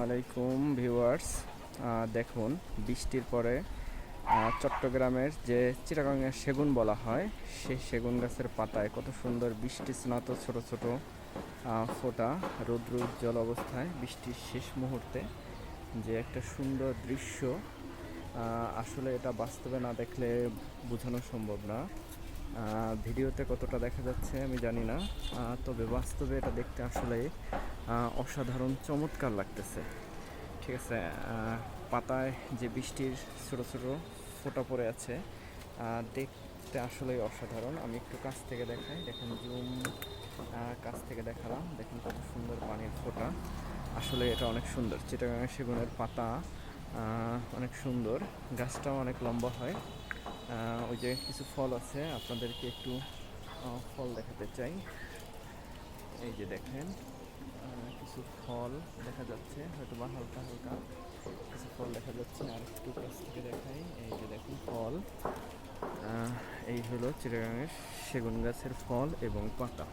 আলাইকুম ভিউয়ার্স, দেখুন বৃষ্টির পরে চট্টগ্রামের যে চিটাগাংয়ের সেগুন বলা হয় সেই সেগুন গাছের পাতায় কত সুন্দর বৃষ্টি স্নাত ছোট ছোট ফোঁটা রৌদ্র উজ্জ্বল অবস্থায় বৃষ্টির শেষ মুহূর্তে যে একটা সুন্দর দৃশ্য। আসলে এটা বাস্তবে না দেখলে বোঝানো সম্ভব না। ভিডিওতে কতটা দেখা যাচ্ছে আমি জানি না, তবে বাস্তবে এটা দেখতে আসলে অসাধারণ চমৎকার লাগতেছে। ঠিক আছে, পাতায় যে বৃষ্টির ছোট ছোট ফোঁটা পড়ে আছে, দেখতে আসলেই অসাধারণ। আমি একটু কাছ থেকে দেখাই, দেখেন জুম, কাছ থেকে দেখালাম, দেখেন কত সুন্দর পানির ফোঁটা। আসলে এটা অনেক সুন্দর। চিটাগাং সেগুনের পাতা অনেক সুন্দর, গাছটাও অনেক লম্বা হয়। ওই যে কিছু ফল আছে, আপনাদেরকে একটু ফল দেখাতে চাই। এই যে দেখেন, কিছু ফল দেখা যাচ্ছে, হয়তো বা হালকা হালকা কিছু ফল দেখা যাচ্ছে। আর একটু কাছ থেকে দেখাই, এই যে দেখুন ফল। এই হলো চিটাগাংয়ের সেগুন গাছের ফল এবং পাতা।